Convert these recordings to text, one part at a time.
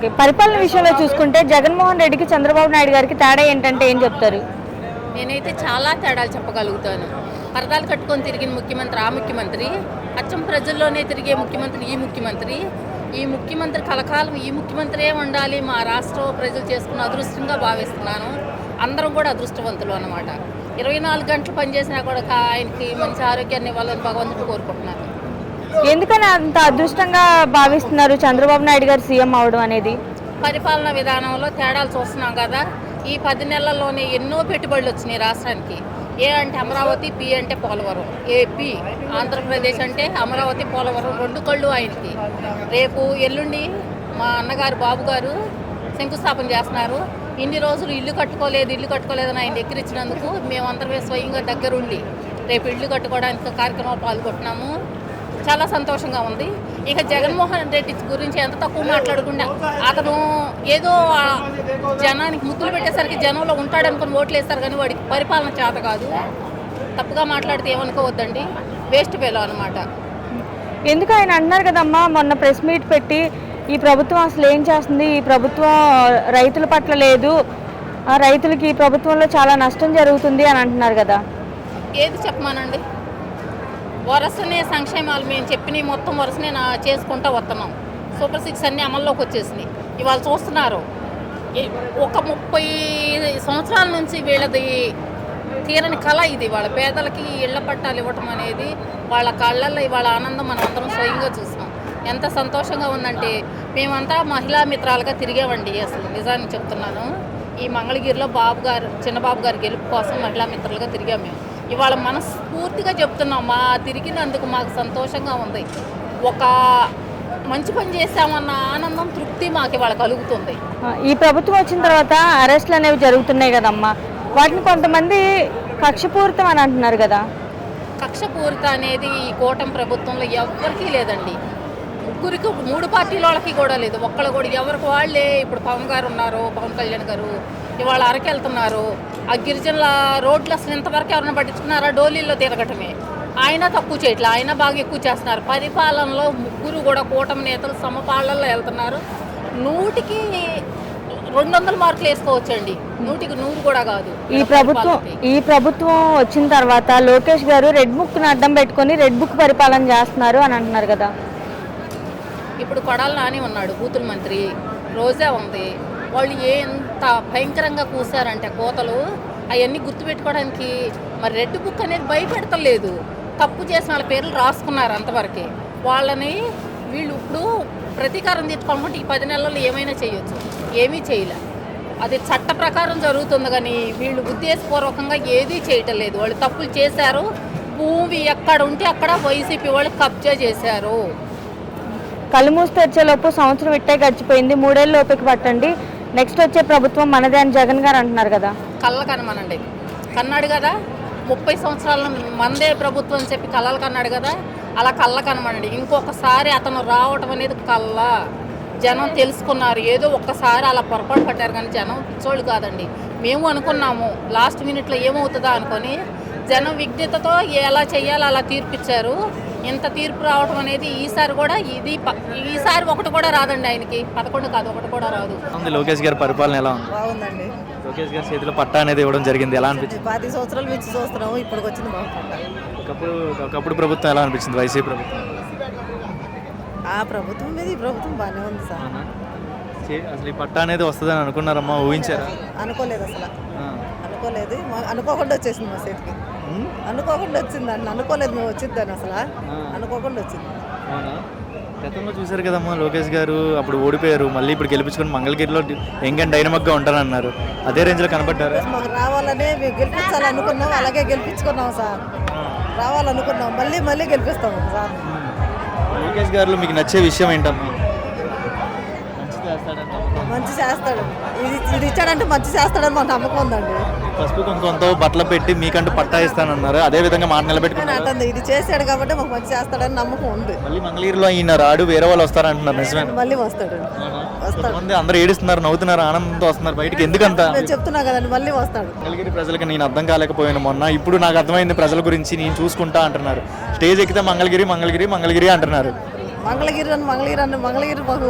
Okay, పరిపాలన విషయంలో చూసుకుంటే జగన్మోహన్ రెడ్డికి చంద్రబాబు నాయుడు గారికి తేడా ఏంటంటే ఏం చెప్తారు? నేనైతే చాలా తేడాలు చెప్పగలుగుతాను. పరదాలు కట్టుకొని తిరిగిన ముఖ్యమంత్రి ఆ ముఖ్యమంత్రి, అచ్చం ప్రజల్లోనే తిరిగే ముఖ్యమంత్రి ఈ ముఖ్యమంత్రి కలకాలం ఈ ముఖ్యమంత్రే ఉండాలి. మా రాష్ట్ర ప్రజలు చేసుకున్న అదృష్టంగా భావిస్తున్నాను. అందరం కూడా అదృష్టవంతులు అన్నమాట. 24 గంటలు పనిచేసినా కూడా ఆయనకి మంచి ఆరోగ్యాన్ని ఇవ్వాలని భగవంతుడు కోరుకుంటున్నాను. ఎందుకని అంత అదృష్టంగా భావిస్తున్నారు చంద్రబాబు నాయుడు గారు సీఎం అవడం అనేది? పరిపాలనా విధానంలో తేడాలు చూస్తున్నాం కదా. ఈ 10 నెలల్లోనే ఎన్నో పెట్టుబడులు వచ్చినాయి రాష్ట్రానికి. ఏ అంటే అమరావతి, పి అంటే పోలవరం. ఏపీ ఆంధ్రప్రదేశ్ అంటే అమరావతి, పోలవరం 2 కళ్ళు ఆయనకి. రేపు ఎల్లుండి మా అన్నగారు బాబు గారు శంకుస్థాపన చేస్తున్నారు. ఇన్ని రోజులు ఇల్లు కట్టుకోలేదని ఆయన ఎక్కిరించినందుకు మేమందరమే స్వయంగా దగ్గరుండి రేపు ఇల్లు కట్టుకోవడానికి కార్యక్రమాలు పాల్గొంటున్నాము. చాలా సంతోషంగా ఉంది. ఇక జగన్మోహన్ రెడ్డి గురించి ఎంత తక్కువ మాట్లాడకుండా అతను ఏదో జనానికి ముద్దులు పెట్టేసరికి జనంలో ఉంటాడనుకుని ఓట్లు వేస్తారు, కానీ వాడికి పరిపాలన చేత కాదు. తప్పుగా మాట్లాడితే ఏమనుకోవద్దండి, వేస్ట్ ఫెలో అనమాట. ఎందుకు ఆయన అంటున్నారు కదమ్మా, మొన్న ప్రెస్ మీట్ పెట్టి ఈ ప్రభుత్వం అసలు ఏం చేస్తుంది, ఈ ప్రభుత్వం రైతుల పట్ల లేదు, రైతులకి ఈ ప్రభుత్వంలో చాలా నష్టం జరుగుతుంది అని అంటున్నారు కదా. ఏది చెప్పమానండి, వరుసనే సంక్షేమాలు మేము చెప్పినవి మొత్తం వరుసనే చేసుకుంటూ వస్తున్నాం. సూపర్ 6 అన్నీ అమల్లోకి వచ్చేసినాయి. ఇవాళ చూస్తున్నారు, ఒక 30 సంవత్సరాల నుంచి వీళ్ళది తీరని కళ ఇది. వాళ్ళ పేదలకి ఇళ్ల పట్టాలు ఇవ్వటం అనేది వాళ్ళ కళ్ళల్లో ఇవాళ ఆనందం మనం అందరం స్వయంగా చూసాం. ఎంత సంతోషంగా ఉందంటే మేమంతా మహిళా మిత్రాలుగా తిరిగామండి. అసలు నిజాన్ని చెప్తున్నాను, ఈ మంగళగిరిలో చిన్నబాబు గారి గెలుపు కోసం మహిళా మిత్రులుగా తిరిగాం మేము. ఇవాళ మనస్ఫూర్తిగా చెప్తున్నాం, మా తిరిగినందుకు మాకు సంతోషంగా ఉంది. ఒక మంచి పని చేశామన్న ఆనందం, తృప్తి మాకు ఇవాళ కలుగుతుంది. ఈ ప్రభుత్వం వచ్చిన తర్వాత అరెస్టులు అనేవి జరుగుతున్నాయి కదమ్మా, వాటిని కొంతమంది కక్షపూరితం అని అంటున్నారు కదా. కక్షపూరిత అనేది ఈ కూటమి ప్రభుత్వంలో ఎవరికీ లేదండి. 3 పార్టీల వాళ్ళకి కూడా లేదు. ఒక్కళ్ళు కూడా ఎవరికి వాళ్ళే. ఇప్పుడు పవన్ గారు ఉన్నారు, పవన్ కళ్యాణ్ గారు ఇవాళ అరకెళ్తున్నారు. ఆ గిరిజనుల రోడ్లు అసలు ఇంతవరకు ఎవరైనా పట్టించుకున్నారా? డోలీల్లో తిరగటమే. ఆయన తక్కువ చేయట్లేదు, ఆయన బాగా ఎక్కువ చేస్తున్నారు. పరిపాలనలో 3 కూడా కూటమి నేతలు సమపాళ్లలో వెళ్తున్నారు. 100కి 200 మార్కులు వేసుకోవచ్చండి, 100కి 100 కూడా కాదు. ఈ ప్రభుత్వం వచ్చిన తర్వాత లోకేష్ గారు రెడ్ బుక్ని అడ్డం పెట్టుకొని రెడ్ బుక్ పరిపాలన చేస్తున్నారు అని అంటున్నారు కదా. ఇప్పుడు కొడాలి నాని ఉన్నాడు, బూతుల మంత్రి. రోజా ఉంది. వాళ్ళు ఎంత భయంకరంగా కూసారంటే కోతలు అవన్నీ గుర్తుపెట్టుకోవడానికి మరి రెడ్ బుక్ అనేది భయపెడతలేదు. తప్పు చేసిన వాళ్ళ పేర్లు రాసుకున్నారు అంతవరకే. వాళ్ళని వీళ్ళు ఇప్పుడు ప్రతీకారం తీర్చుకోవాలంటే ఈ 10 నెలల్లో ఏమైనా చేయొచ్చు, ఏమీ చేయలే. అది చట్ట ప్రకారం జరుగుతుంది, కానీ వీళ్ళు ఉద్దేశపూర్వకంగా ఏదీ చేయటం లేదు. వాళ్ళు తప్పులు చేశారు. భూమి ఎక్కడ ఉంటే అక్కడ వైసీపీ వాళ్ళు కబ్జా చేశారు. కళ్ళు మూసి తెచ్చేలోపు సంవత్సరం ఇట్టే గడిచిపోయింది, 3 ఏళ్ళ లోపుకి పట్టండి, నెక్స్ట్ వచ్చే ప్రభుత్వం మనదే అని జగన్ గారు అంటున్నారు కదా. కళ్ళ కనమనండి, కన్నాడు కదా. 30 సంవత్సరాల మందే ప్రభుత్వం అని చెప్పి కళ్ళలు కన్నాడు కదా, అలా కళ్ళ కనమనండి. ఇంకొకసారి అతను రావటం అనేది కళ్ళ జనం తెలుసుకున్నారు. ఏదో ఒక్కసారి అలా పొరపాటు పడ్డారు, కానీ జనం పిచ్చోళ్ళు కాదండి. మేము అనుకున్నాము లాస్ట్ మినిట్లో ఏమవుతుందా అనుకొని, జనం విజ్ఞతతో ఎలా చేయాలో అలా తీర్పిచ్చారు. ఇంత తీర్పు రావడం అనేది ఈసారి కూడా ఈసారి ఒకటి కూడా రాదండి ఆయనకి. 11 కాదు, ఒకటి కూడా రాదు. లోకేష్ గారి పరిపాలన ఎలా ఉంది? బాగుందండి. లోకేష్ గారి చేతిలో పట్టా అనేది ఇవ్వడం జరిగింది, ఎలా అనిపించింది? 10 సంవత్సరాల నుంచి చూస్తున్నాము, ఇప్పుడు వచ్చింది బాగుంది. ఒకప్పుడు ప్రభుత్వం ఎలా అనిపించింది, వైసీపీ ప్రభుత్వం? ఆ ప్రభుత్వం మీద ఈ ప్రభుత్వం బాగానే ఉంది సార్. అసలు ఈ పట్టా అనేది వస్తుందని అనుకున్నారమ్మా, ఊహించారా? అనుకోలేదు అసలు, అనుకోలేదు. అనుకోకుండా వచ్చేసింది మా చేతికి, అనుకోకుండా వచ్చిందండి. అనుకోలేదు మేము వచ్చిద్దని, అసలు అనుకోకుండా వచ్చింది. గతంలో చూశారు కదమ్మా, లోకేష్ గారు అప్పుడు ఓడిపోయారు, మళ్ళీ ఇప్పుడు గెలిపించుకొని మంగళగిరిలో యంగ్ అండ్ డైనమిక్గా ఉంటారన్నారు. అదే రేంజ్లో కనబడ్డారు. మాకు రావాలని మేము గెలిపించాలనుకున్నాం, అలాగే గెలిపించుకున్నాం సార్. రావాలనుకున్నాం, మళ్ళీ గెలిపిస్తాము సార్. లోకేష్ గారిలో మీకు నచ్చే విషయం ఏంటమ్మా? మంచి చేస్తాడు, ఇది ఇచ్చాడంటే మంచి చేస్తాడని మాకు నమ్మకం ఉందండి. పసుపు కుంకుమతో బట్టలు పెట్టి మీకంటూ పట్టా ఇస్తానన్నారు, అదే విధంగా మాట నిలబెట్టుకున్నారు. ఇది చేశాడు కాబట్టి మాకు మంచి చేస్తాడని నమ్మకం ఉంది. మళ్ళీ మంగళగిరిలో ఈయన రాడు, వేరే వాళ్ళు వస్తారంటున్నారు, నిజమే? మళ్ళీ వస్తాడు. అందరూ ఏడుస్తున్నారు, నవ్వుతున్నారు, ఆనందంతో వస్తున్నారు బయటికి. ఎందుకంత చెప్తున్నా కదండి, మళ్ళీ వస్తాడు. మంగళగిరి ప్రజలకి నేను అర్థం కాలేకపోయాను మొన్న, ఇప్పుడు నాకు అర్థమైంది ప్రజల గురించి నేను చూసుకుంటా అంటున్నారు. స్టేజ్ ఎక్కితే మంగళగిరి అంటున్నారు. మంగళగిరి మాకు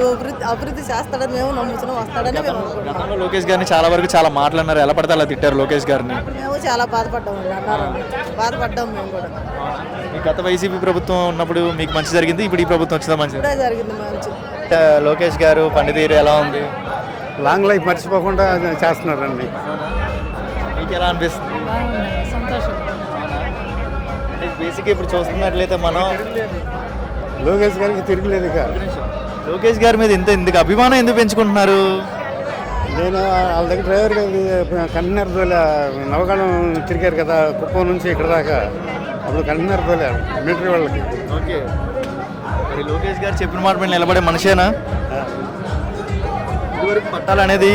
అభివృద్ధి చేస్తాడని మేము నమ్ముతున్నాం, వస్తాడని మేము అనుకుంటున్నాం. గతంలో లోకేష్ గారిని చాలా వరకు చాలా మాట్లాడినారు, ఎలా పడితే అలా తిట్టారు లోకేష్ గారిని. మేము చాలా బాధపడ్డాం అన్నారని, బాధపడ్డాం మేము కూడా. ఈ గత వైసీపీ ప్రభుత్వం ఉన్నప్పుడు మీకు మంచి జరిగింది, ఇప్పుడు ఈ ప్రభుత్వం వచ్చిందా మంచి? ఇప్పుడే జరిగింది మంచి. లోకేష్ గారు పనితీరు ఎలా ఉంది? లాంగ్ లైఫ్ మర్చిపోకుండా చేస్తున్నారండి. మీకు ఎలా అనిపిస్తుంది? అంటే బేసిక్గా ఇప్పుడు చూస్తున్నట్లయితే మనం లోకేష్ గారికి తిరగలేదు ఇక. లోకేష్ గారి మీద ఎందుకు అభిమానం ఎందుకు పెంచుకుంటున్నారు? నేను వాళ్ళ దగ్గర డ్రైవర్గా కన్వీనర్ తోలే, నవగానం తిరిగారు కదా కుప్పం నుంచి ఇక్కడ దాకా, అప్పుడు కన్వీనర్ తోలే మిలిటరీ వాళ్ళకి. ఓకే, మరి లోకేష్ గారు చెప్పిన మాట మీద నిలబడే మనిషేనా? ఇదివరకు పట్టాలు అనేది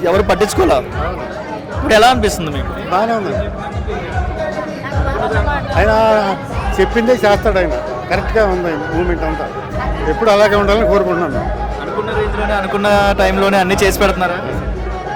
ఎవరు పట్టించుకోలే, ఇప్పుడు ఎలా అనిపిస్తుంది మీకు? బాగానే ఉంది. ఆయన చెప్పిందే చేస్తాడు, ఆయన కరెక్ట్గా ఉంది మూమెంట్ అంతా. ఎప్పుడు అలాగే ఉండాలని కోరుకుంటున్నాను. అనుకున్న రేంజ్లోనే అనుకున్న టైంలోనే అన్నీ చేసి పెడుతున్నారా?